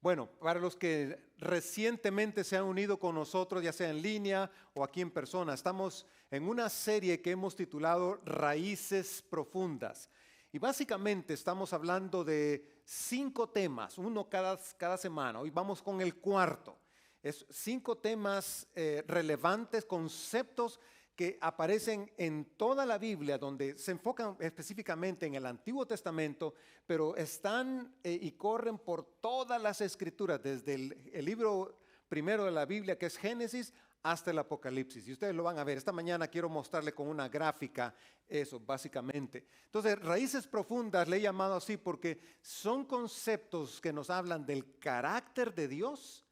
Bueno, para los que recientemente se han unido con nosotros, ya sea en línea o aquí en persona, estamos en una serie que hemos titulado Raíces Profundas. Y básicamente estamos hablando de 5 temas, uno cada semana. Hoy vamos con el cuarto. Es 5 temas relevantes, conceptos que aparecen en toda la Biblia, donde se enfocan específicamente en el Antiguo Testamento, pero están y corren por todas las escrituras, desde el libro primero de la Biblia, que es Génesis, hasta el Apocalipsis. Y ustedes lo van a ver. Esta mañana quiero mostrarle con una gráfica eso, básicamente. Entonces, raíces profundas le he llamado así porque son conceptos que nos hablan del carácter de Dios,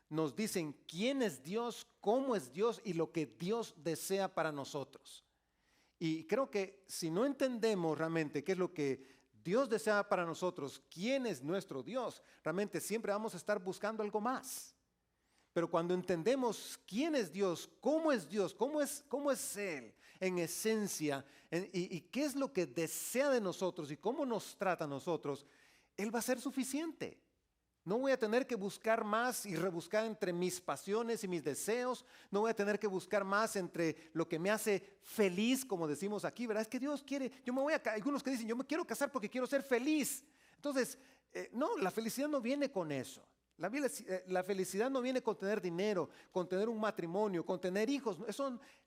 nos dicen quién es Dios, cómo es Dios y lo que Dios desea para nosotros. Y creo que si no entendemos realmente qué es lo que Dios desea para nosotros, quién es nuestro Dios, realmente siempre vamos a estar buscando algo más. Pero cuando entendemos quién es Dios, cómo es Él en esencia y qué es lo que desea de nosotros y cómo nos trata a nosotros, Él va a ser suficiente. No voy a tener que buscar más y rebuscar entre mis pasiones y mis deseos. No voy a tener que buscar más entre lo que me hace feliz, como decimos aquí, ¿verdad? Es que Dios quiere, algunos que dicen, yo me quiero casar porque quiero ser feliz. Entonces, no, la felicidad no viene con eso. La felicidad no viene con tener dinero, con tener un matrimonio, con tener hijos.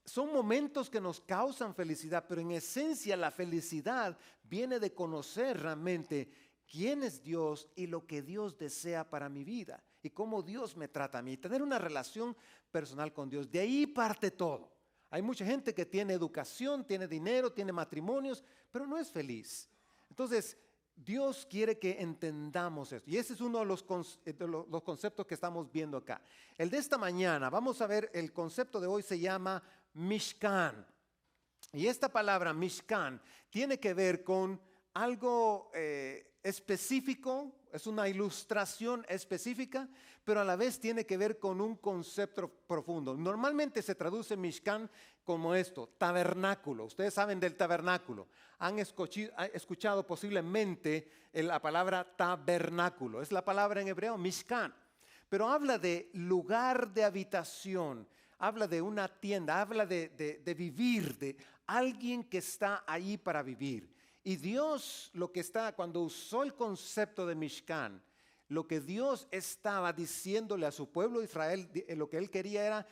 Son momentos que nos causan felicidad, pero en esencia la felicidad viene de conocer realmente quién es Dios y lo que Dios desea para mi vida y cómo Dios me trata a mí. Tener una relación personal con Dios. De ahí parte todo. Hay mucha gente que tiene educación, tiene dinero, tiene matrimonios, pero no es feliz. Entonces, Dios quiere que entendamos esto. Y ese es uno de los conceptos que estamos viendo acá. El de esta mañana, vamos a ver, el concepto de hoy se llama Mishkan. Y esta palabra Mishkan tiene que ver con algo específico, es una ilustración específica, pero a la vez tiene que ver con un concepto profundo. Normalmente se traduce Mishkan como esto, tabernáculo. Ustedes saben del tabernáculo. Han escuchado posiblemente la palabra tabernáculo. Es la palabra en hebreo Mishkan, pero habla de lugar de habitación. Habla de una tienda, habla de vivir, de alguien que está ahí para vivir. Y Dios cuando usó el concepto de Mishkan, lo que Dios estaba diciéndole a su pueblo de Israel, lo que Él quería era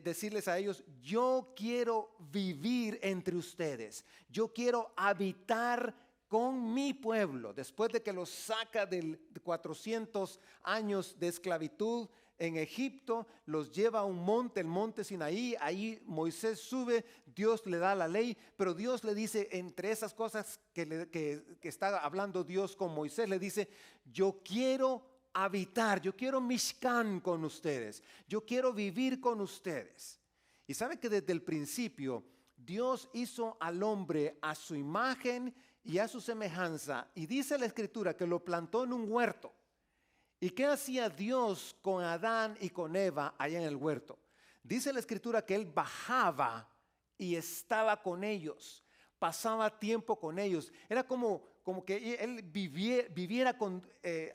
decirles a ellos, yo quiero vivir entre ustedes, yo quiero habitar con mi pueblo. Después de que los saca de 400 años de esclavitud en Egipto, los lleva a un monte, el monte Sinaí. Ahí Moisés sube, Dios le da la ley, pero Dios le dice, entre esas cosas que está hablando Dios con Moisés, le dice, yo quiero habitar, yo quiero Mishkan con ustedes, yo quiero vivir con ustedes. Y sabe que desde el principio Dios hizo al hombre a su imagen y a su semejanza, y dice la Escritura que lo plantó en un huerto. ¿Y qué hacía Dios con Adán y con Eva allá en el huerto? Dice la Escritura que Él bajaba y estaba con ellos, pasaba tiempo con ellos. Era como que Él viviera con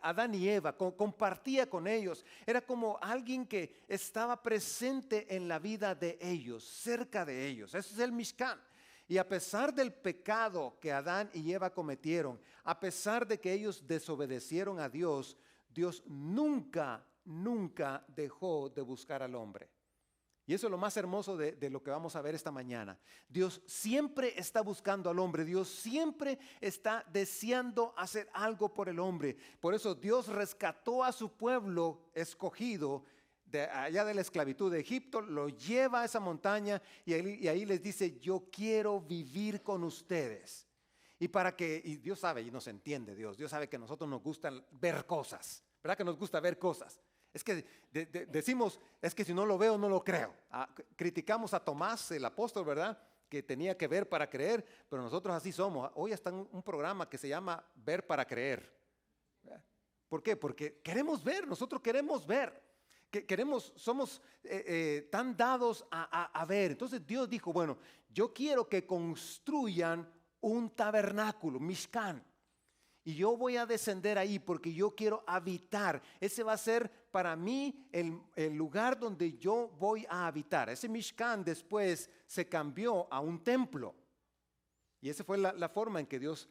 Adán y Eva, compartía con ellos. Era como alguien que estaba presente en la vida de ellos, cerca de ellos. Ese es el Mishkan. Y a pesar del pecado que Adán y Eva cometieron, a pesar de que ellos desobedecieron a Dios, Dios nunca dejó de buscar al hombre. Y eso es lo más hermoso de lo que vamos a ver esta mañana. Dios siempre está buscando al hombre. Dios siempre está deseando hacer algo por el hombre. Por eso Dios rescató a su pueblo escogido de allá de la esclavitud de Egipto, lo lleva a esa montaña y ahí les dice, yo quiero vivir con ustedes. Y Dios sabe y nos entiende, Dios sabe que a nosotros nos gusta ver cosas, ¿verdad? Que nos gusta ver cosas. Es que decimos, es que si no lo veo, no lo creo. Criticamos a Tomás, el apóstol, ¿verdad? Que tenía que ver para creer, pero nosotros así somos. Hoy está un programa que se llama Ver para Creer. ¿Por qué? Porque queremos ver, nosotros queremos ver. Somos tan dados a ver. Entonces Dios dijo, bueno, yo quiero que construyan un tabernáculo, Mishkan. Y yo voy a descender ahí porque yo quiero habitar. Ese va a ser para mí el lugar donde yo voy a habitar. Ese Mishkan después se cambió a un templo. Y esa fue la forma en que Dios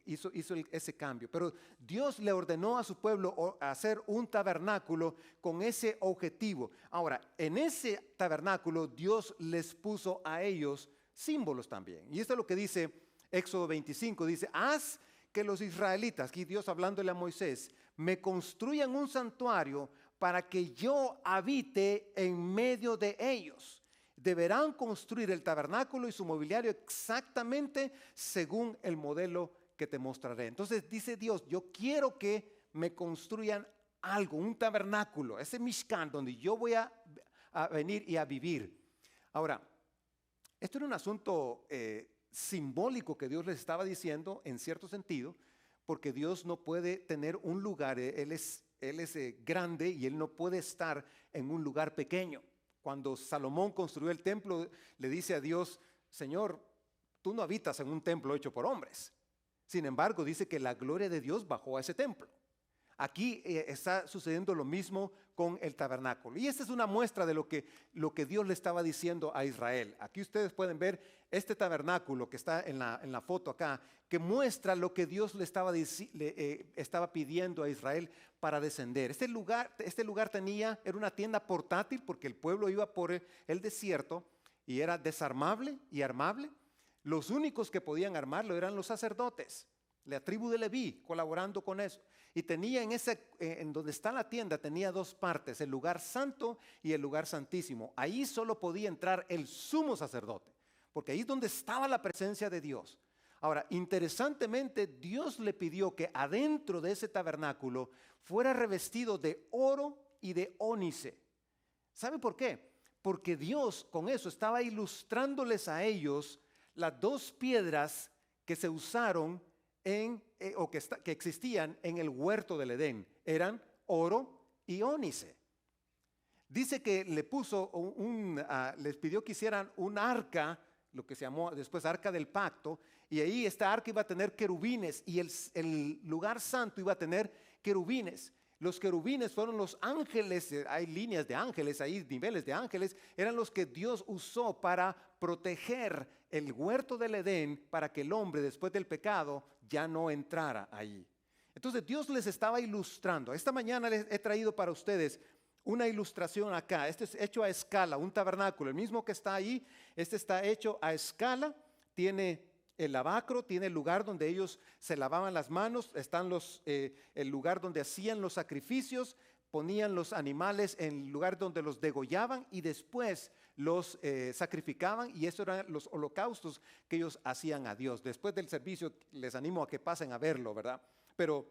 hizo ese cambio. Pero Dios le ordenó a su pueblo hacer un tabernáculo con ese objetivo. Ahora, en ese tabernáculo Dios les puso a ellos símbolos también. Y esto es lo que dice Éxodo 25. Dice, haz que los israelitas, aquí Dios hablándole a Moisés, me construyan un santuario para que yo habite en medio de ellos. Deberán construir el tabernáculo y su mobiliario exactamente según el modelo que te mostraré. Entonces dice Dios, yo quiero que me construyan algo, un tabernáculo, ese Mishkan donde yo voy a venir y a vivir. Ahora, esto era un asunto simbólico que Dios les estaba diciendo en cierto sentido, porque Dios no puede tener un lugar, Él es grande y Él no puede estar en un lugar pequeño. Cuando Salomón construyó el templo, le dice a Dios, Señor, tú no habitas en un templo hecho por hombres. Sin embargo, dice que la gloria de Dios bajó a ese templo. Aquí está sucediendo lo mismo con el tabernáculo. Y esta es una muestra de lo que Dios le estaba diciendo a Israel. Aquí ustedes pueden ver este tabernáculo que está en la foto acá, que muestra lo que Dios le estaba pidiendo a Israel para descender. Este lugar era una tienda portátil porque el pueblo iba por el desierto y era desarmable y armable. Los únicos que podían armarlo eran los sacerdotes, la tribu de Leví, colaborando con eso. Y tenía en donde está la tienda, tenía dos partes, el lugar santo y el lugar santísimo. Ahí solo podía entrar el sumo sacerdote, porque ahí es donde estaba la presencia de Dios. Ahora, interesantemente, Dios le pidió que adentro de ese tabernáculo fuera revestido de oro y de ónice. ¿Sabe por qué? Porque Dios con eso estaba ilustrándoles a ellos las dos piedras que se usaron que existían en el huerto del Edén. Eran oro y ónice. Dice que les pidió que hicieran un arca, lo que se llamó después arca del pacto, y ahí esta arca iba a tener querubines y el lugar santo iba a tener querubines. Los querubines fueron los ángeles, hay líneas de ángeles, hay niveles de ángeles, eran los que Dios usó para proteger el huerto del Edén para que el hombre después del pecado ya no entrara ahí. Entonces Dios les estaba ilustrando. Esta mañana les he traído para ustedes una ilustración acá. Este es hecho a escala, un tabernáculo, el mismo que está ahí. Este está hecho a escala, tiene el lavacro, tiene el lugar donde ellos se lavaban las manos, están el lugar donde hacían los sacrificios, ponían los animales en el lugar donde los degollaban y después los sacrificaban, y eso eran los holocaustos que ellos hacían a Dios. Después del servicio les animo a que pasen a verlo, ¿verdad? Pero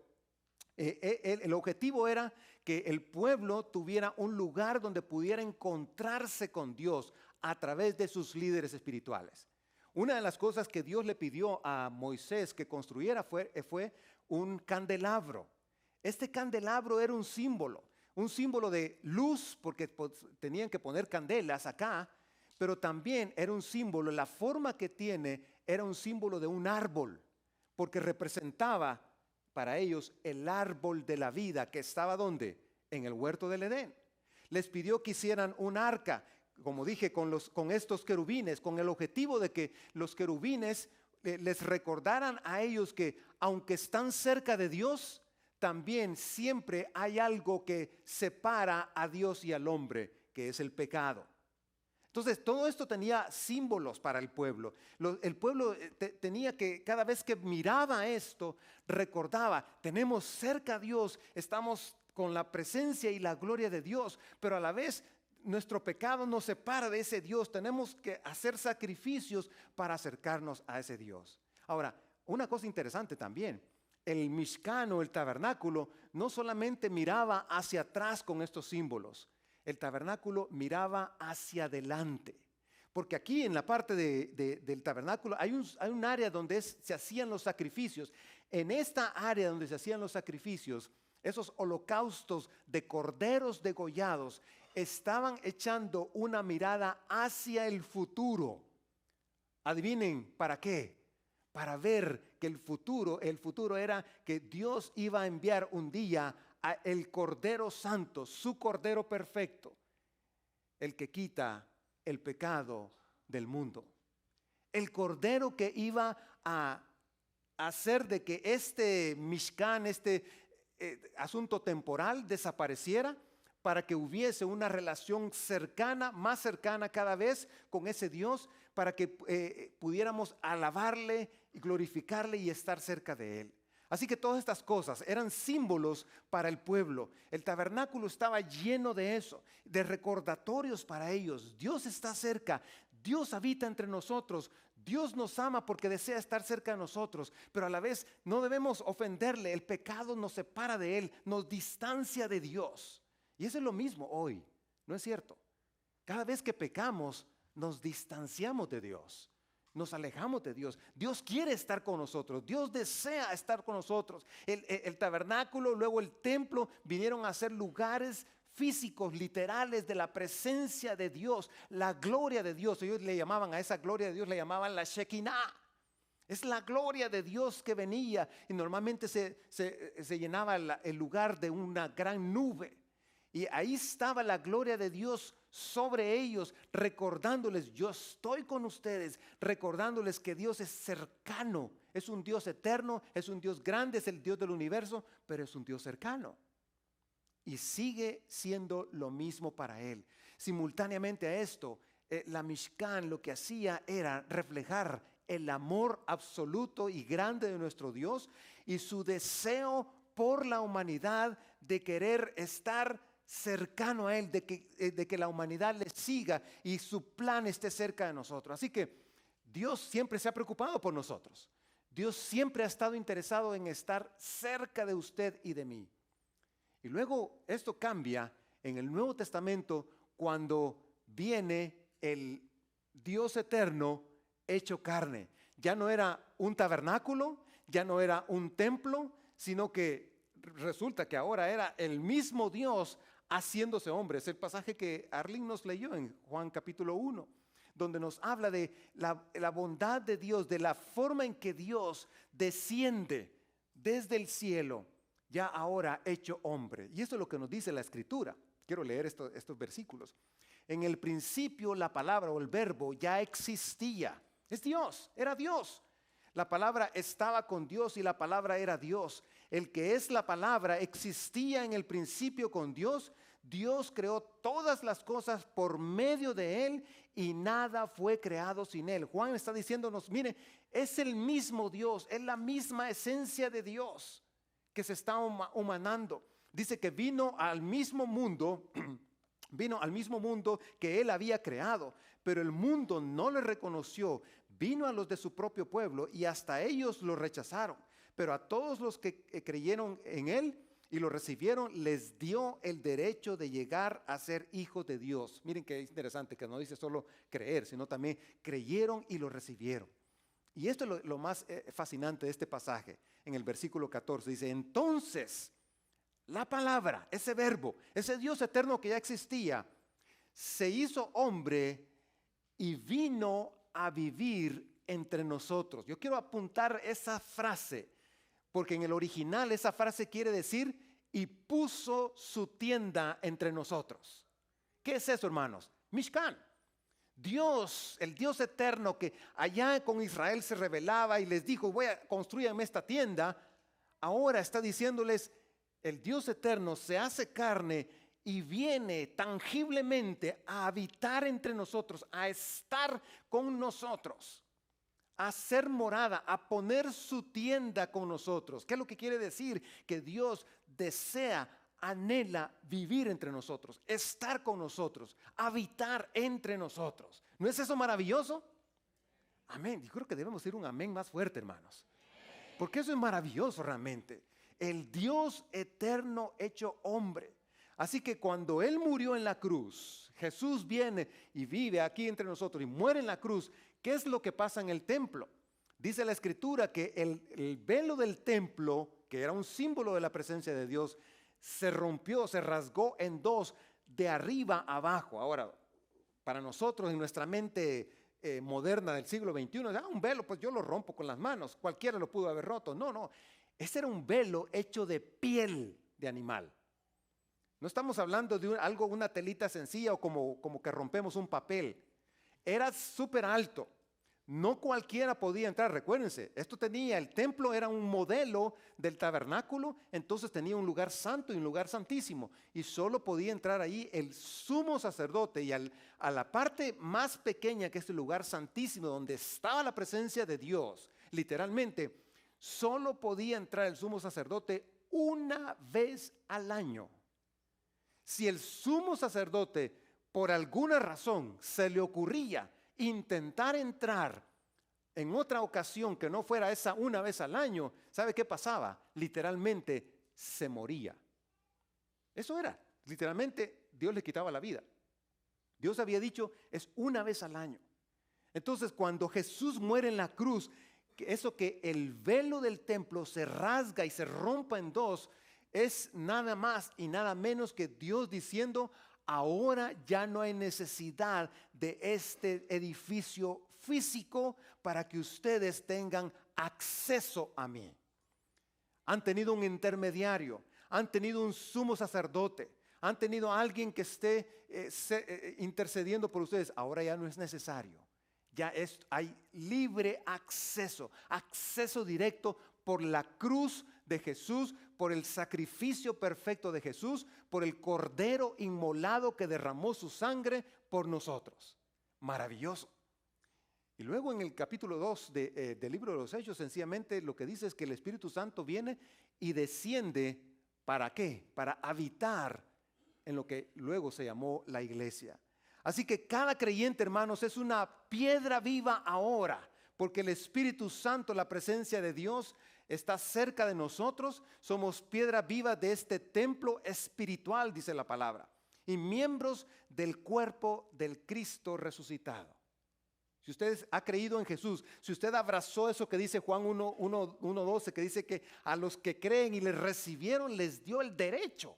el objetivo era que el pueblo tuviera un lugar donde pudiera encontrarse con Dios a través de sus líderes espirituales. Una de las cosas que Dios le pidió a Moisés que construyera fue un candelabro. Este candelabro era un símbolo de luz, porque tenían que poner candelas acá, pero también era un símbolo, la forma que tiene era un símbolo de un árbol, porque representaba para ellos el árbol de la vida que estaba ¿dónde? En el huerto del Edén. Les pidió que hicieran un arca, como dije, con estos querubines, con el objetivo de que los querubines les recordaran a ellos que aunque están cerca de Dios, también siempre hay algo que separa a Dios y al hombre, que es el pecado. Entonces, todo esto tenía símbolos para el pueblo. El pueblo tenía que, cada vez que miraba esto, recordaba, tenemos cerca a Dios, estamos con la presencia y la gloria de Dios, pero a la vez nuestro pecado nos separa de ese Dios. Tenemos que hacer sacrificios para acercarnos a ese Dios. Ahora, una cosa interesante también, el Mishkan o el tabernáculo no solamente miraba hacia atrás con estos símbolos, el tabernáculo miraba hacia adelante. Porque aquí en la parte del tabernáculo hay un área donde se hacían los sacrificios. En esta área donde se hacían los sacrificios, esos holocaustos de corderos degollados estaban echando una mirada hacia el futuro. Adivinen, ¿para qué? para ver que el futuro era que Dios iba a enviar un día a el Cordero Santo, su Cordero perfecto, el que quita el pecado del mundo. El Cordero que iba a hacer de que este Mishkan, asunto temporal desapareciera, para que hubiese una relación cercana, más cercana cada vez con ese Dios, para que pudiéramos alabarle y glorificarle y estar cerca de Él. Así que todas estas cosas eran símbolos para el pueblo. El tabernáculo estaba lleno de eso, de recordatorios para ellos. Dios está cerca, Dios habita entre nosotros, Dios nos ama porque desea estar cerca de nosotros, pero a la vez no debemos ofenderle. El pecado nos separa de Él, nos distancia de Dios. Y eso es lo mismo hoy, ¿no es cierto? Cada vez que pecamos, nos distanciamos de Dios. Nos alejamos de Dios. Dios quiere estar con nosotros. Dios desea estar con nosotros. El tabernáculo, luego el templo, vinieron a ser lugares físicos, literales de la presencia de Dios, la gloria de Dios. Ellos le llamaban a esa gloria de Dios, le llamaban la Shekinah. Es la gloria de Dios que venía y normalmente se llenaba el lugar de una gran nube. Y ahí estaba la gloria de Dios sobre ellos, recordándoles, yo estoy con ustedes, recordándoles que Dios es cercano, es un Dios eterno, es un Dios grande, es el Dios del universo, pero es un Dios cercano. Y sigue siendo lo mismo para Él. Simultáneamente a esto, la Mishkan lo que hacía era reflejar el amor absoluto y grande de nuestro Dios y su deseo por la humanidad de querer estar cercano a Él, de que la humanidad le siga y su plan esté cerca de nosotros. Así que Dios siempre se ha preocupado por nosotros. Dios siempre ha estado interesado en estar cerca de usted y de mí. Y luego esto cambia en el Nuevo Testamento cuando viene el Dios eterno hecho carne. Ya no era un tabernáculo, ya no era un templo, sino que resulta que ahora era el mismo Dios haciéndose hombre. Es el pasaje que Arlene nos leyó en Juan capítulo 1, donde nos habla de la bondad de Dios, de la forma en que Dios desciende desde el cielo, ya ahora hecho hombre. Y eso es lo que nos dice la Escritura. Quiero leer estos versículos. En el principio la palabra o el verbo ya existía. Es Dios, era Dios. La palabra estaba con Dios y la palabra era Dios. El que es la palabra existía en el principio con Dios. Dios creó todas las cosas por medio de Él y nada fue creado sin Él. Juan está diciéndonos, mire, es el mismo Dios, es la misma esencia de Dios que se está humanando. Dice que vino al mismo mundo, vino al mismo mundo que Él había creado, pero el mundo no le reconoció. Vino a los de su propio pueblo y hasta ellos lo rechazaron. Pero a todos los que creyeron en Él y lo recibieron, les dio el derecho de llegar a ser hijos de Dios. Miren qué interesante que no dice solo creer, sino también creyeron y lo recibieron. Y esto es lo más fascinante de este pasaje. En el versículo 14 dice, entonces la palabra, ese verbo, ese Dios eterno que ya existía, se hizo hombre y vino a vivir entre nosotros. Yo quiero apuntar esa frase, porque en el original esa frase quiere decir, y puso su tienda entre nosotros. ¿Qué es eso, hermanos? Mishkan. Dios, el Dios eterno que allá con Israel se revelaba y les dijo, voy a construirme esta tienda, ahora está diciéndoles, el Dios eterno se hace carne y viene tangiblemente a habitar entre nosotros, a estar con nosotros, a ser morada, a poner su tienda con nosotros. ¿Qué es lo que quiere decir? Que Dios desea, anhela vivir entre nosotros, estar con nosotros, habitar entre nosotros. ¿No es eso maravilloso? Amén. Yo creo que debemos decir un amén más fuerte, hermanos, porque eso es maravilloso realmente. El Dios eterno hecho hombre. Así que cuando Él murió en la cruz, Jesús viene y vive aquí entre nosotros y muere en la cruz. ¿Qué es lo que pasa en el templo? Dice la Escritura que el velo del templo, que era un símbolo de la presencia de Dios, se rompió, se rasgó en dos, de arriba a abajo. Ahora, para nosotros en nuestra mente moderna del siglo XXI. Un velo, pues yo lo rompo con las manos, cualquiera lo pudo haber roto. No, no, ese era un velo hecho de piel de animal. No estamos hablando de una telita sencilla o como que rompemos un papel. Era súper alto. No cualquiera podía entrar. Recuérdense, el templo era un modelo del tabernáculo, entonces tenía un lugar santo y un lugar santísimo. Y solo podía entrar ahí el sumo sacerdote. Y a la parte más pequeña, que es el lugar santísimo, donde estaba la presencia de Dios, literalmente, solo podía entrar el sumo sacerdote una vez al año. Si el sumo sacerdote, por alguna razón, se le ocurría intentar entrar en otra ocasión que no fuera esa una vez al año, ¿sabe qué pasaba? Literalmente se moría. Eso era, literalmente Dios le quitaba la vida. Dios había dicho, es una vez al año. Entonces, cuando Jesús muere en la cruz, eso que el velo del templo se rasga y se rompa en dos, es nada más y nada menos que Dios diciendo, ahora ya no hay necesidad de este edificio físico para que ustedes tengan acceso a mí. Han tenido un intermediario, han tenido un sumo sacerdote, han tenido a alguien que esté intercediendo por ustedes. Ahora ya no es necesario. Hay libre acceso, acceso directo por la cruz de Jesús, por el sacrificio perfecto de Jesús, por el cordero inmolado que derramó su sangre por nosotros. Maravilloso. Y luego en el capítulo 2 del libro de los Hechos, sencillamente lo que dice es que el Espíritu Santo viene y desciende. ¿Para qué? Para habitar en lo que luego se llamó la iglesia. Así que cada creyente, hermanos, es una piedra viva ahora, porque el Espíritu Santo, la presencia de Dios, está cerca de nosotros. Somos piedra viva de este templo espiritual, dice la palabra, y miembros del cuerpo del Cristo resucitado. Si usted ha creído en Jesús, si usted abrazó eso que dice Juan 1:12, que dice que a los que creen y les recibieron, les dio el derecho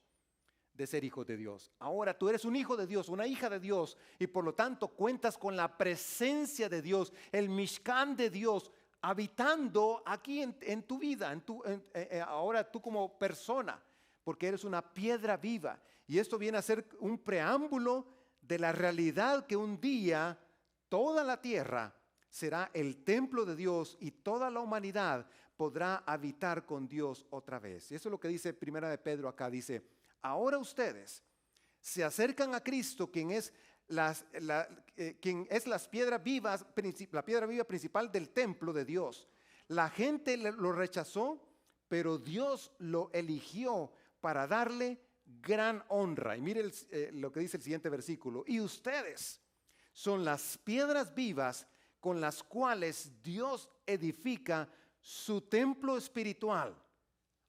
de ser hijos de Dios. Ahora tú eres un hijo de Dios, una hija de Dios, y por lo tanto cuentas con la presencia de Dios, el Mishkan de Dios, habitando aquí en tu vida, ahora tú como persona, porque eres una piedra viva. Y esto viene a ser un preámbulo de la realidad que un día toda la tierra será el templo de Dios y toda la humanidad podrá habitar con Dios otra vez. Y eso es lo que dice Primera de Pedro acá, dice: ahora ustedes se acercan a Cristo, quien es la piedra viva principal del templo de Dios. La gente lo rechazó, pero Dios lo eligió para darle gran honra. Y mire lo que dice el siguiente versículo: y ustedes son las piedras vivas con las cuales Dios edifica su templo espiritual.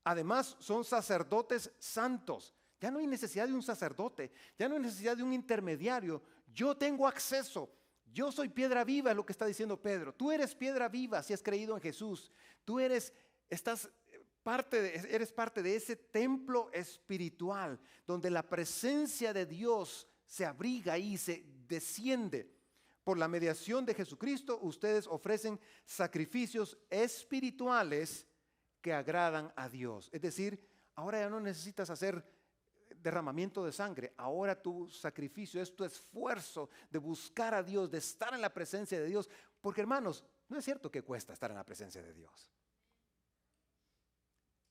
Además, son sacerdotes santos. Ya no hay necesidad de un sacerdote, ya no hay necesidad de un intermediario. Yo tengo acceso. Yo soy piedra viva, es lo que está diciendo Pedro. Tú eres piedra viva si has creído en Jesús. Tú eres parte de ese templo espiritual donde la presencia de Dios se abriga y se desciende. Por la mediación de Jesucristo, ustedes ofrecen sacrificios espirituales que agradan a Dios. Es decir, ahora ya no necesitas hacer derramamiento de sangre. Ahora tu sacrificio es tu esfuerzo de buscar a Dios, de estar en la presencia de Dios. Porque, hermanos, no es cierto que cuesta estar en la presencia de Dios.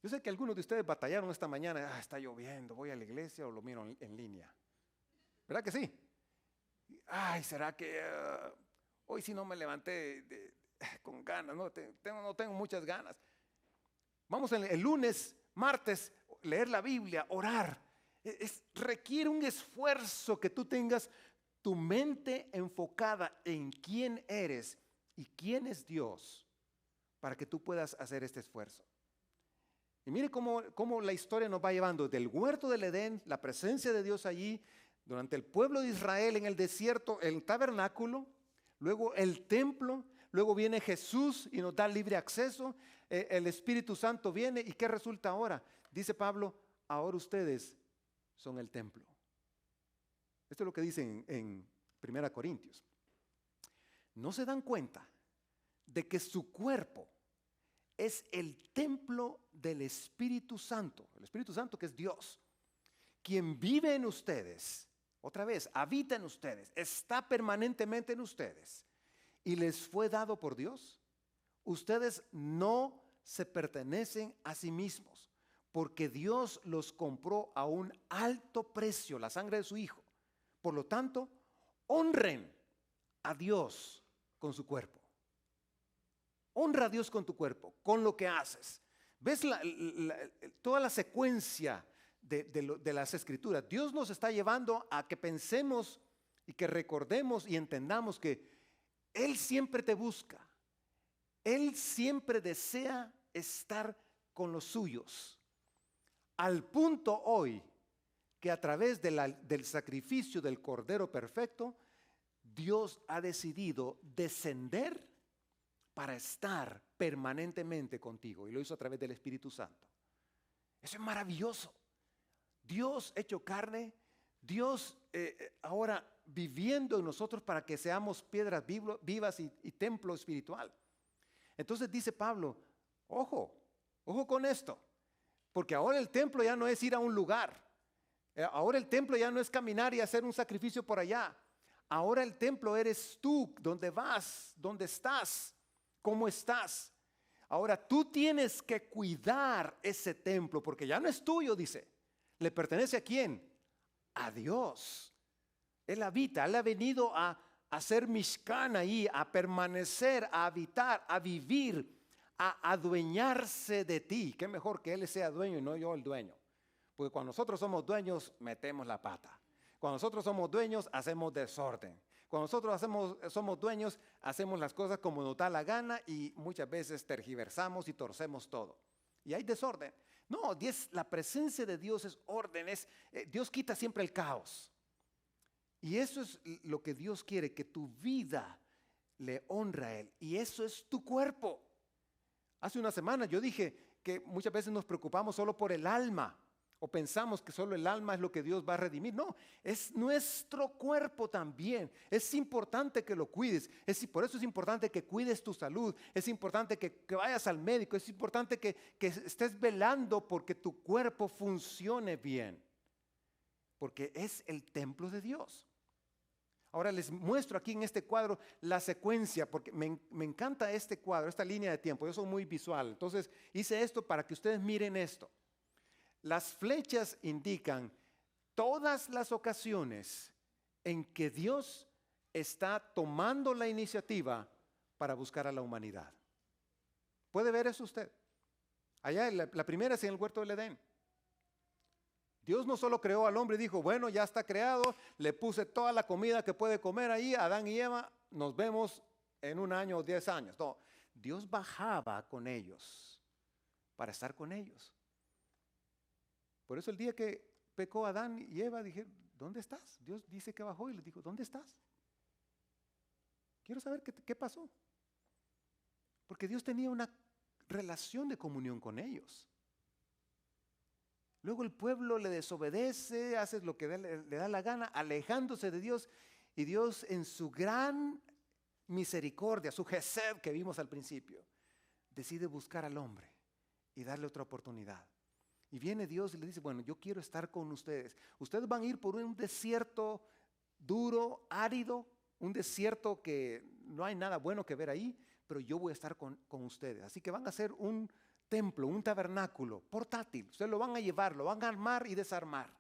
Yo sé que algunos de ustedes batallaron esta mañana. Está lloviendo, voy a la iglesia o lo miro en línea. ¿Verdad que sí? Ay, ¿será que hoy sí no me levanté con ganas? No tengo muchas ganas. Vamos el lunes, martes, leer la Biblia, orar. Requiere un esfuerzo que tú tengas tu mente enfocada en quién eres y quién es Dios para que tú puedas hacer este esfuerzo. Y mire cómo la historia nos va llevando del huerto del Edén, la presencia de Dios allí, durante el pueblo de Israel en el desierto, el tabernáculo, luego el templo, luego viene Jesús y nos da libre acceso, el Espíritu Santo viene. ¿Y qué resulta ahora? Dice Pablo: ahora ustedes son el templo. Esto es lo que dice en 1 Corintios. no se dan cuenta de que su cuerpo es el templo del Espíritu Santo. El Espíritu Santo, que es Dios, quien vive en ustedes, otra vez, habita en ustedes, está permanentemente en ustedes y les fue dado por Dios. Ustedes no se pertenecen a sí mismos, porque Dios los compró a un alto precio, la sangre de su Hijo. Por lo tanto, honren a Dios con su cuerpo. Honra a Dios con tu cuerpo, con lo que haces. ¿Ves toda la secuencia de las Escrituras? Dios nos está llevando a que pensemos y que recordemos y entendamos que Él siempre te busca. Él siempre desea estar con los suyos. Al punto hoy que a través del sacrificio del Cordero Perfecto, Dios ha decidido descender para estar permanentemente contigo. Y lo hizo a través del Espíritu Santo. Eso es maravilloso. Dios hecho carne, Dios ahora viviendo en nosotros para que seamos piedras vivas y templo espiritual. Entonces dice Pablo, ojo con esto, porque ahora el templo ya no es ir a un lugar. Ahora el templo ya no es caminar y hacer un sacrificio por allá. Ahora el templo eres tú, dónde vas, dónde estás, cómo estás. Ahora tú tienes que cuidar ese templo porque ya no es tuyo, dice. ¿Le pertenece a quién? A Dios. Él habita, Él ha venido a hacer Mishkan ahí, a permanecer, a habitar, a vivir, a adueñarse de ti. Qué mejor que Él sea dueño y no yo el dueño. Porque cuando nosotros somos dueños, metemos la pata. Cuando nosotros somos dueños, hacemos desorden. Cuando nosotros somos dueños, hacemos las cosas como nos da la gana y muchas veces tergiversamos y torcemos todo. Y hay desorden. No, la presencia de Dios es orden. Dios quita siempre el caos. Y eso es lo que Dios quiere, que tu vida le honra a Él. Y eso es tu cuerpo. Hace una semana yo dije que muchas veces nos preocupamos solo por el alma. O pensamos que solo el alma es lo que Dios va a redimir. No, es nuestro cuerpo también. Es importante que lo cuides. Por eso es importante que cuides tu salud. Es importante que vayas al médico. Es importante que estés velando porque tu cuerpo funcione bien. Porque es el templo de Dios. Ahora les muestro aquí en este cuadro la secuencia, porque me encanta este cuadro, esta línea de tiempo. Yo soy muy visual. Entonces hice esto para que ustedes miren esto. Las flechas indican todas las ocasiones en que Dios está tomando la iniciativa para buscar a la humanidad. ¿Puede ver eso usted? Allá la primera es en el huerto del Edén. Dios no solo creó al hombre y dijo, bueno, ya está creado, le puse toda la comida que puede comer ahí, Adán y Eva, nos vemos en 1 año o 10 años. No, Dios bajaba con ellos para estar con ellos. Por eso el día que pecó Adán y Eva, dije, ¿dónde estás? Dios dice que bajó y les dijo, ¿dónde estás? Quiero saber qué pasó. Porque Dios tenía una relación de comunión con ellos. Luego el pueblo le desobedece, hace lo que le da la gana, alejándose de Dios. Y Dios en su gran misericordia, su gesed que vimos al principio, decide buscar al hombre y darle otra oportunidad. Y viene Dios y le dice, bueno, yo quiero estar con ustedes. Ustedes van a ir por un desierto duro, árido, un desierto que no hay nada bueno que ver ahí, pero yo voy a estar con ustedes. Así que van a hacer un templo, un tabernáculo portátil. Ustedes lo van a llevar, lo van a armar y desarmar.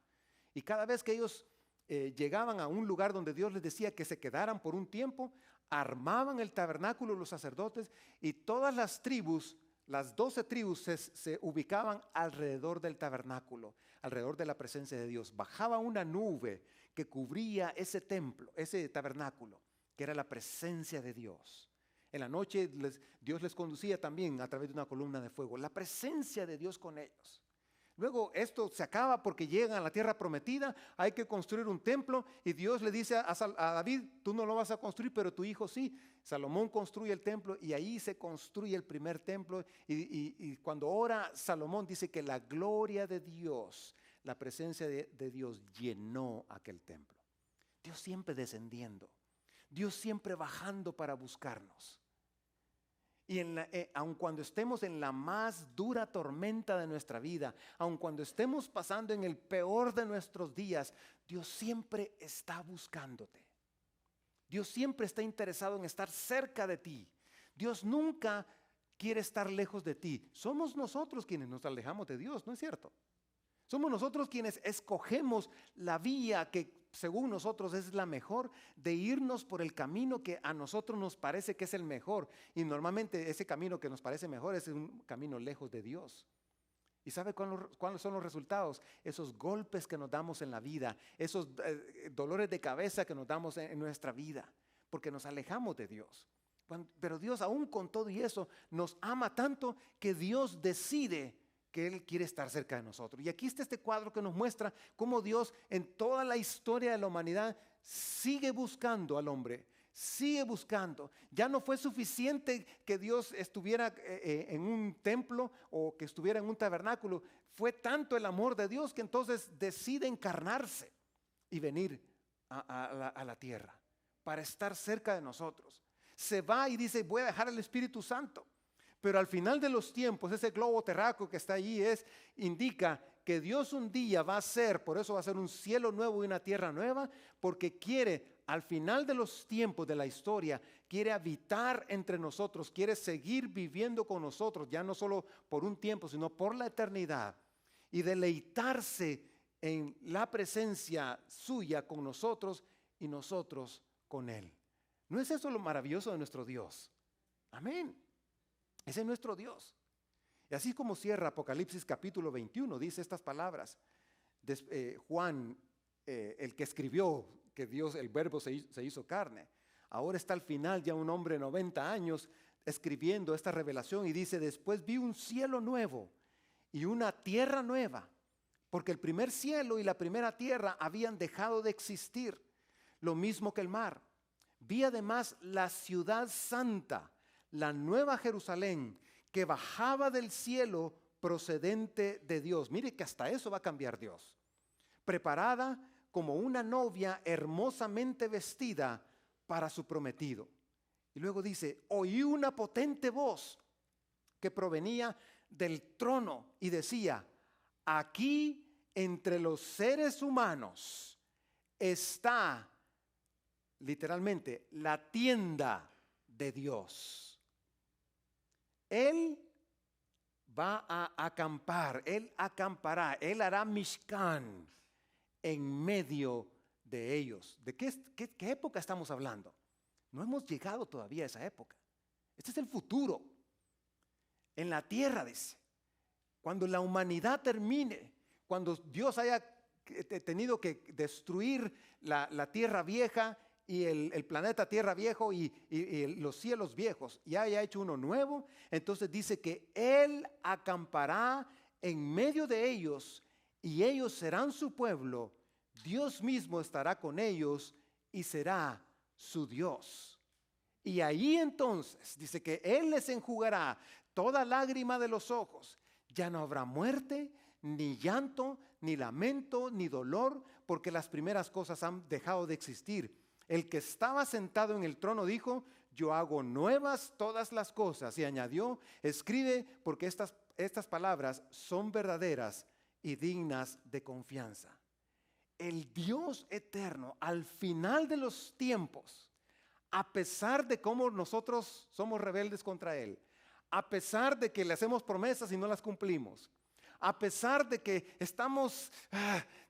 Y cada vez que ellos llegaban a un lugar donde Dios les decía que se quedaran por un tiempo, armaban el tabernáculo los sacerdotes y todas las tribus, las 12 tribus se ubicaban alrededor del tabernáculo, alrededor de la presencia de Dios. Bajaba una nube que cubría ese templo, ese tabernáculo, que era la presencia de Dios. En la noche Dios les conducía también a través de una columna de fuego, la presencia de Dios con ellos. Luego esto se acaba porque llegan a la tierra prometida, hay que construir un templo y Dios le dice a David, tú no lo vas a construir, pero tu hijo sí. Salomón construye el templo y ahí se construye el primer templo y cuando ora Salomón dice que la gloria de Dios, la presencia de Dios llenó aquel templo. Dios siempre descendiendo. Dios siempre bajando para buscarnos. Y aun cuando estemos en la más dura tormenta de nuestra vida, aun cuando estemos pasando en el peor de nuestros días, Dios siempre está buscándote. Dios siempre está interesado en estar cerca de ti. Dios nunca quiere estar lejos de ti. Somos nosotros quienes nos alejamos de Dios, ¿no es cierto? Somos nosotros quienes escogemos la vía que según nosotros es la mejor, de irnos por el camino que a nosotros nos parece que es el mejor. Y normalmente ese camino que nos parece mejor es un camino lejos de Dios. ¿Y sabe cuáles son los resultados? Esos golpes que nos damos en la vida, esos dolores de cabeza que nos damos en nuestra vida, porque nos alejamos de Dios. Pero Dios, aún con todo y eso, nos ama tanto que Dios decide que Él quiere estar cerca de nosotros. Y aquí está este cuadro que nos muestra cómo Dios en toda la historia de la humanidad sigue buscando al hombre, sigue buscando. Ya no fue suficiente que Dios estuviera en un templo o que estuviera en un tabernáculo. Fue tanto el amor de Dios que entonces decide encarnarse y venir a la tierra para estar cerca de nosotros. Se va y dice, voy a dejar al Espíritu Santo. Pero al final de los tiempos, ese globo terráqueo que está allí indica que Dios un día va a hacer, por eso va a ser un cielo nuevo y una tierra nueva, porque quiere, al final de los tiempos de la historia, quiere habitar entre nosotros, quiere seguir viviendo con nosotros, ya no solo por un tiempo, sino por la eternidad, y deleitarse en la presencia suya con nosotros y nosotros con Él. ¿No es eso lo maravilloso de nuestro Dios? Amén. Ese es nuestro Dios. Y así como cierra Apocalipsis capítulo 21, dice estas palabras. Juan, el que escribió que Dios, el verbo se hizo carne. Ahora está al final ya un hombre de 90 años escribiendo esta revelación y dice, después vi un cielo nuevo y una tierra nueva, porque el primer cielo y la primera tierra habían dejado de existir, lo mismo que el mar. Vi además la ciudad santa, la nueva Jerusalén, que bajaba del cielo procedente de Dios. Mire que hasta eso va a cambiar Dios. Preparada como una novia hermosamente vestida para su prometido. Y luego dice, oí una potente voz que provenía del trono y decía, aquí entre los seres humanos está literalmente la tienda de Dios. Él va a acampar, Él acampará, Él hará Mishkan en medio de ellos. ¿De qué época estamos hablando? No hemos llegado todavía a esa época. Este es el futuro. En la tierra, dice, cuando la humanidad termine, cuando Dios haya tenido que destruir la tierra vieja y el planeta tierra viejo y los cielos viejos, y haya hecho uno nuevo, entonces dice que Él acampará en medio de ellos y ellos serán su pueblo, Dios mismo estará con ellos y será su Dios. Y ahí entonces dice que Él les enjugará toda lágrima de los ojos, ya no habrá muerte, ni llanto, ni lamento, ni dolor, porque las primeras cosas han dejado de existir. El que estaba sentado en el trono dijo, yo hago nuevas todas las cosas. Y añadió, escribe porque estas palabras son verdaderas y dignas de confianza. El Dios eterno, al final de los tiempos, a pesar de cómo nosotros somos rebeldes contra Él, a pesar de que le hacemos promesas y no las cumplimos, a pesar de que estamos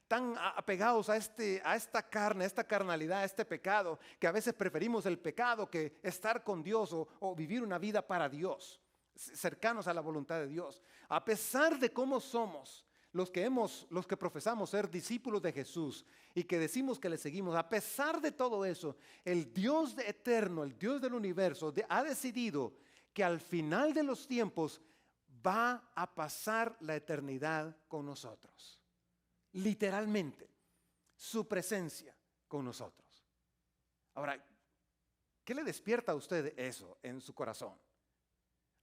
tan apegados a esta carne, a esta carnalidad, a este pecado, que a veces preferimos el pecado que estar con Dios o vivir una vida para Dios, cercanos a la voluntad de Dios. A pesar de cómo somos los que profesamos ser discípulos de Jesús y que decimos que le seguimos, a pesar de todo eso, el Dios eterno, el Dios del universo, ha decidido que al final de los tiempos va a pasar la eternidad con nosotros. Literalmente, su presencia con nosotros. Ahora, ¿qué le despierta a usted eso en su corazón?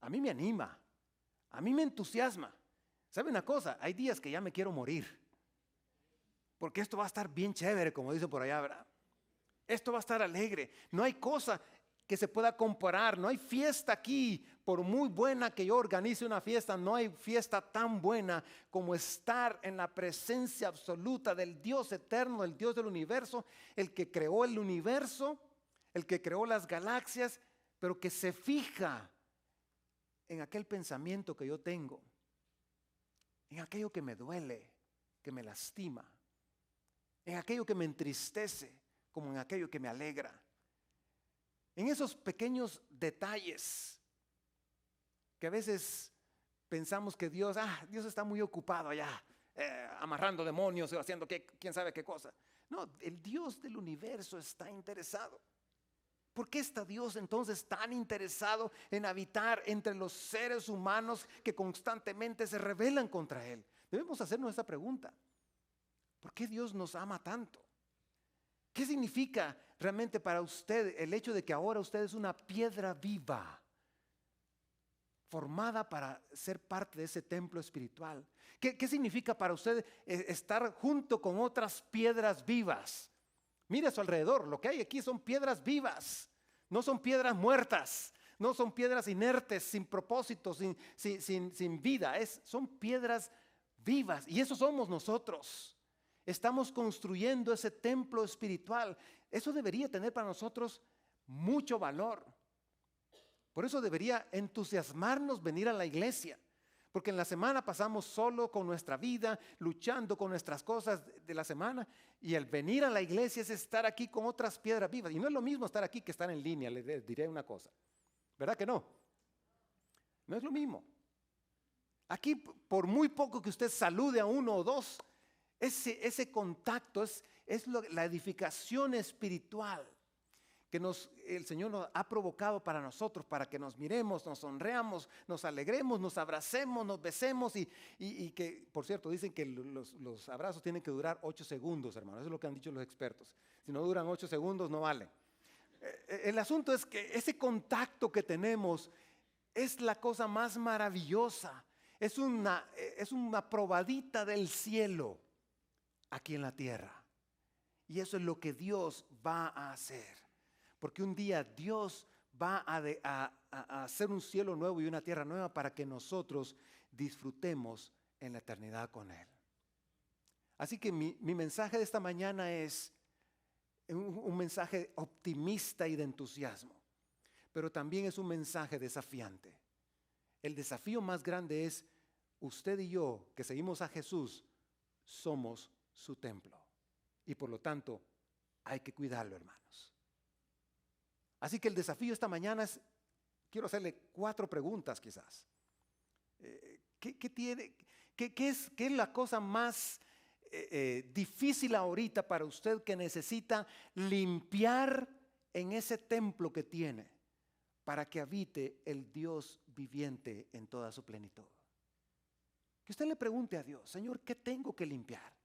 A mí me anima, a mí me entusiasma. ¿Sabe una cosa? Hay días que ya me quiero morir, porque esto va a estar bien chévere, como dice por allá, ¿verdad? Esto va a estar alegre. No hay cosa que se pueda comparar. No hay fiesta aquí. Por muy buena que yo organice una fiesta, no hay fiesta tan buena como estar en la presencia absoluta del Dios eterno, el Dios del universo, el que creó el universo, el que creó las galaxias, pero que se fija en aquel pensamiento que yo tengo, en aquello que me duele, que me lastima, en aquello que me entristece, como en aquello que me alegra. En esos pequeños detalles que a veces pensamos que Dios está muy ocupado allá, amarrando demonios o haciendo quién sabe qué cosa. No, el Dios del universo está interesado. ¿Por qué está Dios entonces tan interesado en habitar entre los seres humanos que constantemente se rebelan contra Él? Debemos hacernos esta pregunta. ¿Por qué Dios nos ama tanto? ¿Qué significa realmente para usted el hecho de que ahora usted es una piedra viva, formada para ser parte de ese templo espiritual? ¿Qué significa para usted estar junto con otras piedras vivas? Mire a su alrededor, lo que hay aquí son piedras vivas, no son piedras muertas, no son piedras inertes, sin propósito, sin vida, son piedras vivas y eso somos nosotros. Estamos construyendo ese templo espiritual. Eso debería tener para nosotros mucho valor. Por eso debería entusiasmarnos venir a la iglesia. Porque en la semana pasamos solo con nuestra vida, luchando con nuestras cosas de la semana. Y el venir a la iglesia es estar aquí con otras piedras vivas. Y no es lo mismo estar aquí que estar en línea, les diré una cosa. ¿Verdad que no? No es lo mismo. Aquí, por muy poco que usted salude a uno o dos, ese contacto es la edificación espiritual que el Señor nos ha provocado para nosotros, para que nos miremos, nos sonreamos, nos alegremos, nos abracemos, nos besemos y que, por cierto, dicen que los abrazos tienen que durar 8 segundos, hermano. Eso es lo que han dicho los expertos. Si no duran 8 segundos, no vale. El asunto es que ese contacto que tenemos es la cosa más maravillosa. Es una probadita del cielo aquí en la tierra. Y eso es lo que Dios va a hacer. Porque un día Dios va a hacer un cielo nuevo y una tierra nueva para que nosotros disfrutemos en la eternidad con Él. Así que mi mensaje de esta mañana es un mensaje optimista y de entusiasmo, pero también es un mensaje desafiante. El desafío más grande es usted y yo, que seguimos a Jesús, somos su templo. Y por lo tanto, hay que cuidarlo, hermanos. Así que el desafío esta mañana es, quiero hacerle 4 preguntas quizás. ¿Qué es la cosa más difícil ahorita para usted que necesita limpiar en ese templo que tiene para que habite el Dios viviente en toda su plenitud? Que usted le pregunte a Dios, Señor, ¿qué tengo que limpiar?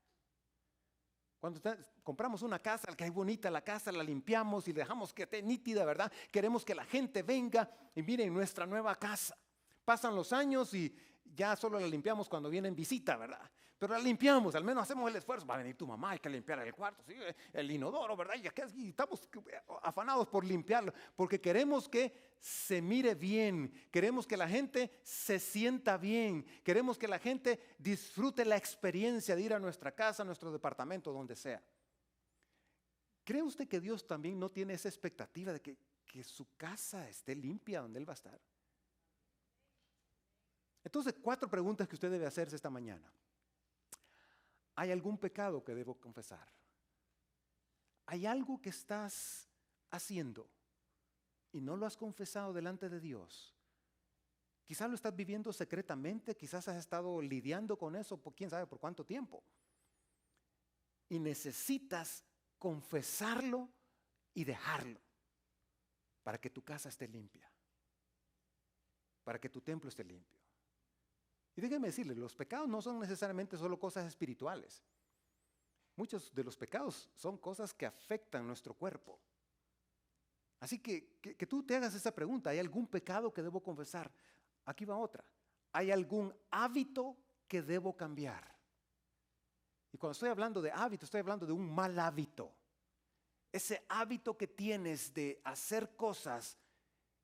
Cuando compramos una casa, que es bonita la casa, la limpiamos y dejamos que esté nítida, ¿verdad? Queremos que la gente venga y miren nuestra nueva casa. Pasan los años y ya solo la limpiamos cuando viene en visita, ¿verdad? Pero la limpiamos, al menos hacemos el esfuerzo. Va a venir tu mamá, hay que limpiar el cuarto, ¿sí? El inodoro, ¿verdad? Y estamos afanados por limpiarlo, porque queremos que se mire bien, queremos que la gente se sienta bien, queremos que la gente disfrute la experiencia de ir a nuestra casa, a nuestro departamento, donde sea. ¿Cree usted que Dios también no tiene esa expectativa de que su casa esté limpia donde Él va a estar? Entonces, 4 preguntas que usted debe hacerse esta mañana. ¿Hay algún pecado que debo confesar? ¿Hay algo que estás haciendo y no lo has confesado delante de Dios? Quizás lo estás viviendo secretamente, quizás has estado lidiando con eso por quién sabe por cuánto tiempo. Y necesitas confesarlo y dejarlo para que tu casa esté limpia, para que tu templo esté limpio. Y déjeme decirle, los pecados no son necesariamente solo cosas espirituales. Muchos de los pecados son cosas que afectan nuestro cuerpo. Así que tú te hagas esa pregunta, ¿hay algún pecado que debo confesar? Aquí va otra. ¿Hay algún hábito que debo cambiar? Y cuando estoy hablando de hábito, estoy hablando de un mal hábito. ese hábito que tienes de hacer cosas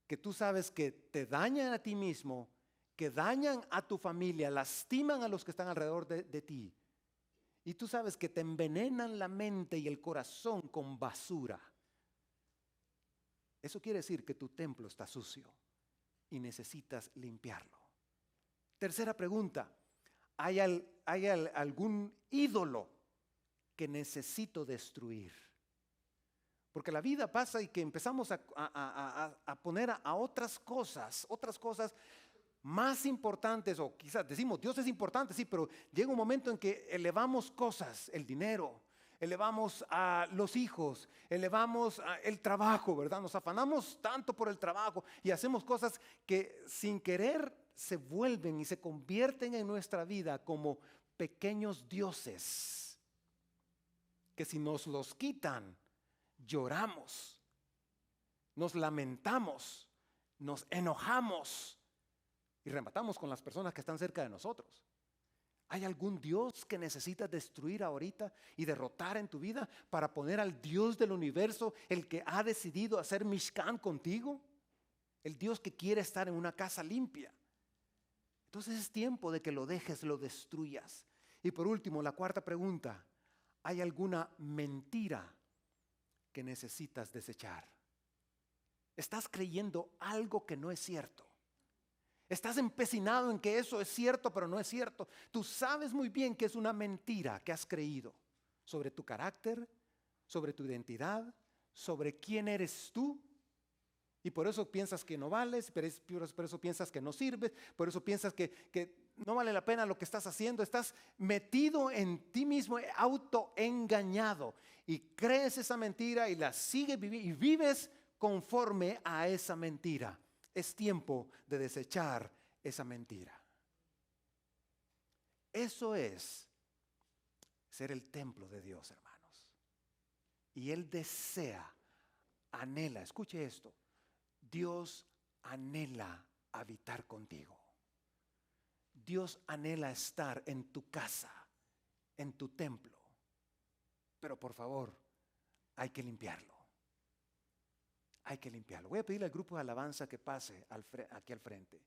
que tú sabes que te dañan a ti mismo, que dañan a tu familia, lastiman a los que están alrededor de ti. Y tú sabes que te envenenan la mente y el corazón con basura. Eso quiere decir que tu templo está sucio y necesitas limpiarlo. Tercera pregunta, ¿hay algún ídolo que necesito destruir? Porque la vida pasa y que empezamos a poner a otras cosas más importantes, o quizás decimos, Dios es importante, sí, pero llega un momento en que elevamos cosas, el dinero, elevamos a los hijos, elevamos el trabajo, ¿verdad? Nos afanamos tanto por el trabajo y hacemos cosas que sin querer se vuelven y se convierten en nuestra vida como pequeños dioses, que si nos los quitan, lloramos, nos lamentamos, nos enojamos y rematamos con las personas que están cerca de nosotros. ¿Hay algún Dios que necesitas destruir ahorita y derrotar en tu vida para poner al Dios del universo, el que ha decidido hacer Mishkan contigo? El Dios que quiere estar en una casa limpia. Entonces es tiempo de que lo dejes, lo destruyas. Y por último, la cuarta pregunta, ¿hay alguna mentira que necesitas desechar? ¿Estás creyendo algo que no es cierto? Estás empecinado en que eso es cierto, pero no es cierto. Tú sabes muy bien que es una mentira que has creído sobre tu carácter, sobre tu identidad, sobre quién eres tú. Y por eso piensas que no vales, por eso piensas que no sirves, por eso piensas que no vale la pena lo que estás haciendo. Estás metido en ti mismo, autoengañado. Y crees esa mentira y la sigues viviendo y vives conforme a esa mentira. Es tiempo de desechar esa mentira. Eso es ser el templo de Dios, hermanos. Y Él desea, anhela, escuche esto, Dios anhela habitar contigo. Dios anhela estar en tu casa, en tu templo. Pero por favor, hay que limpiarlo. Hay que limpiarlo. Voy a pedirle al grupo de alabanza que pase aquí al frente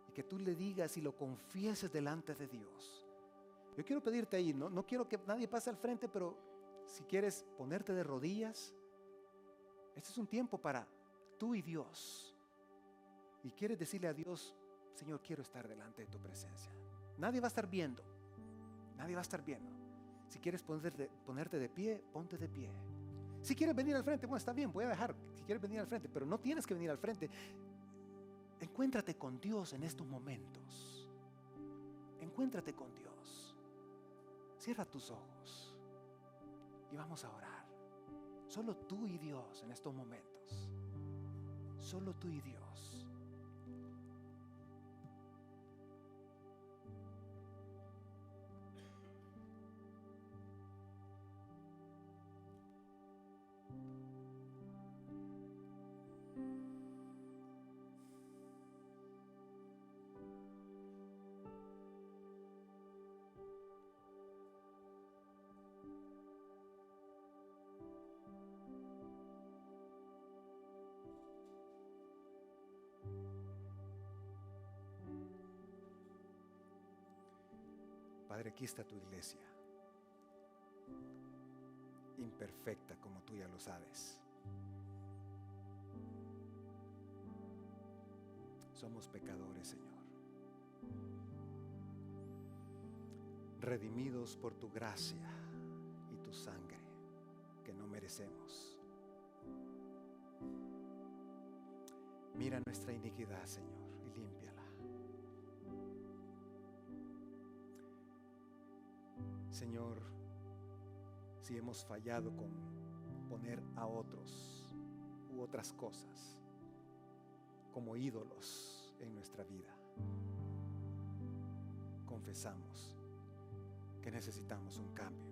y que tú le digas y lo confieses delante de Dios. Yo quiero pedirte ahí, no quiero que nadie pase al frente, pero si quieres ponerte de rodillas, este es un tiempo para tú y Dios. Y quieres decirle a Dios, Señor, quiero estar delante de tu presencia. Nadie va a estar viendo. Nadie va a estar viendo. Si quieres ponerte de pie, ponte de pie. Si quieres venir al frente, bueno, está bien, voy a dejar. Si quieres venir al frente, pero no tienes que venir al frente. Encuéntrate con Dios en estos momentos. Encuéntrate con Dios. Cierra tus ojos y vamos a orar. Solo tú y Dios en estos momentos. Solo tú y Dios. Padre, aquí está tu iglesia, imperfecta como tú ya lo sabes. Somos pecadores, Señor, redimidos por tu gracia y tu sangre que no merecemos. Mira nuestra iniquidad, Señor, y límpiala. Señor, si hemos fallado con poner a otros u otras cosas como ídolos en nuestra vida, confesamos que necesitamos un cambio.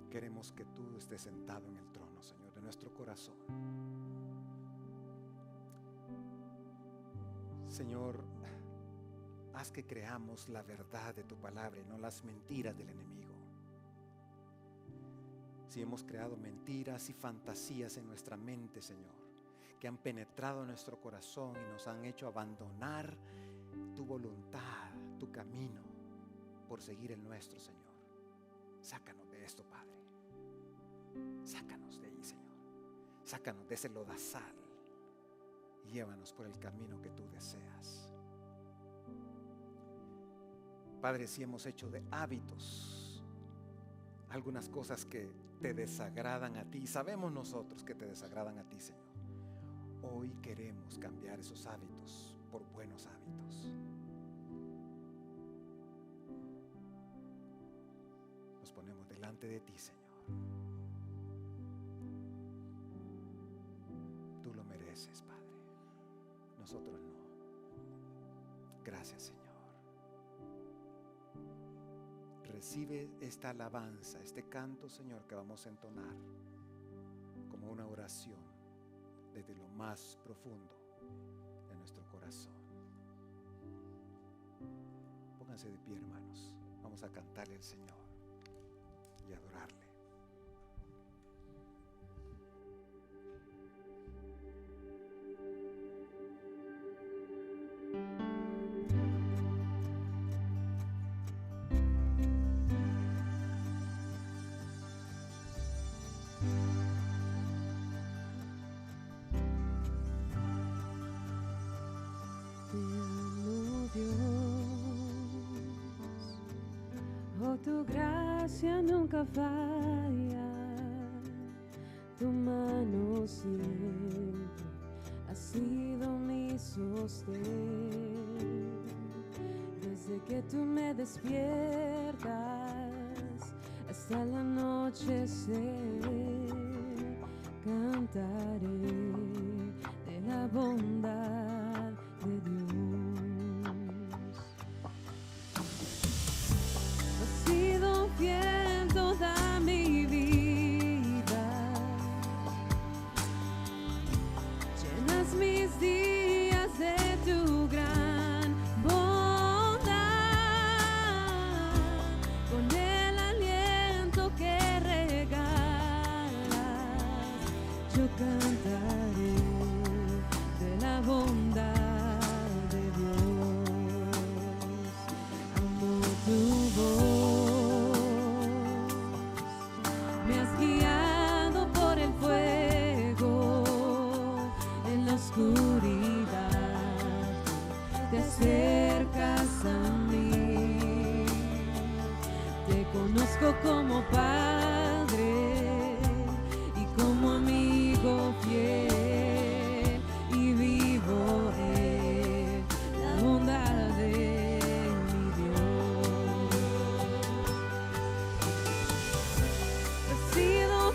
Queremos que tú estés sentado en el trono, Señor, de nuestro corazón. Señor, haz que creamos la verdad de tu palabra y no las mentiras del enemigo. si hemos creado mentiras y fantasías en nuestra mente, Señor, que han penetrado en nuestro corazón y nos han hecho abandonar tu voluntad, tu camino, por seguir el nuestro, Señor. Sácanos de esto, Padre. Sácanos de ahí, Señor. Sácanos de ese lodazal y llévanos por el camino que tú deseas. Padre, si hemos hecho de hábitos algunas cosas que te desagradan a ti, sabemos nosotros que te desagradan a ti, Señor. Hoy queremos cambiar esos hábitos por buenos hábitos. Nos ponemos delante de ti, Señor. Tú lo mereces, Padre. Nosotros no. Gracias, Señor. Recibe esta alabanza, este canto, Señor, que vamos a entonar como una oración desde lo más profundo de nuestro corazón. Pónganse de pie, hermanos. Vamos a cantarle al Señor y adorarle. Tu gracia nunca falla, tu mano siempre ha sido mi sostén. Desde que tú me despiertas hasta el anochecer, cantaré de la bondad de Dios. Fiel toda mi vida, llenas mis días de tu gran bondad, con el aliento que regalas, yo cantaré de la bondad de Dios. Amo tu voz. Te acercas a mí, te conozco como Padre y como amigo fiel, y vivo en la bondad de mi Dios. He sido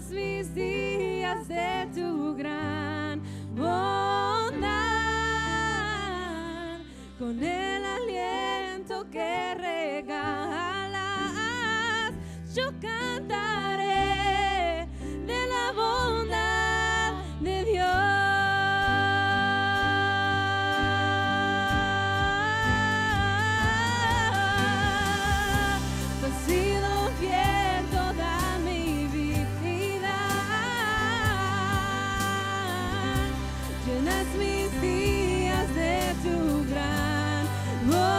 llenas mis días de tu gran bondad, con el aliento que regalas, yo cantaré de la bondad de Dios. Tú has sido fiel toda mi vida, llenas mis días de tu gran bondad,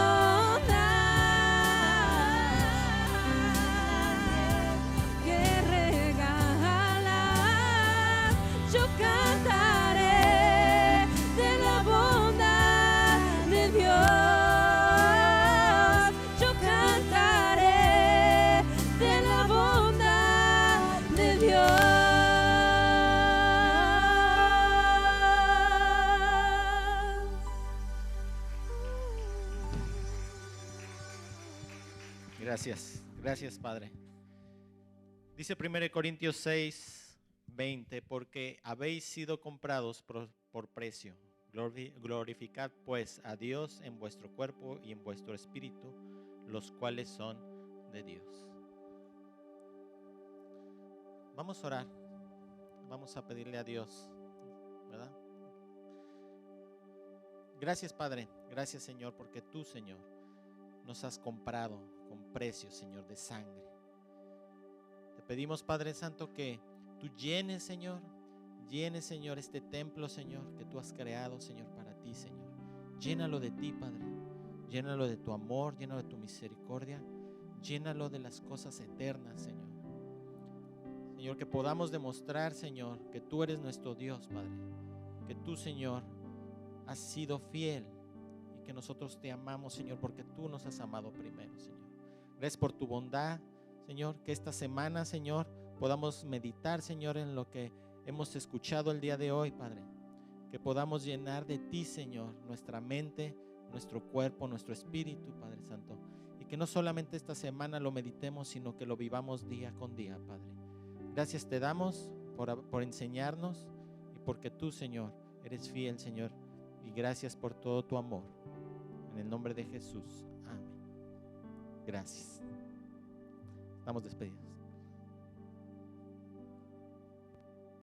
que regalas, yo cantaré de la bondad de Dios. Yo cantaré de la bondad de Dios. Gracias Padre. Dice 1 Corintios 6:20, porque habéis sido comprados por precio. Glorificad pues a Dios en vuestro cuerpo y en vuestro espíritu, los cuales son de Dios. Vamos a orar, vamos a pedirle a Dios, ¿verdad? Gracias Padre, gracias Señor, porque tú Señor nos has comprado con precio, Señor, de sangre. Te pedimos, Padre Santo, que tú llenes, Señor, este templo, Señor, que tú has creado, Señor, para ti, Señor. Llénalo de ti, Padre. Llénalo de tu amor, llénalo de tu misericordia. Llénalo de las cosas eternas, Señor. Señor, que podamos demostrar, Señor, que tú eres nuestro Dios, Padre. Que tú, Señor, has sido fiel. Que nosotros te amamos, Señor, porque tú nos has amado primero, Señor. Gracias por tu bondad, Señor, que esta semana, Señor, podamos meditar, Señor, en lo que hemos escuchado el día de hoy, Padre. Que podamos llenar de ti, Señor, nuestra mente, nuestro cuerpo, nuestro espíritu, Padre Santo. Y que no solamente esta semana lo meditemos, sino que lo vivamos día con día, Padre. Gracias te damos por enseñarnos y porque tú, Señor, eres fiel, Señor. Y gracias por todo tu amor. En el nombre de Jesús. Amén. Gracias. Estamos despedidos.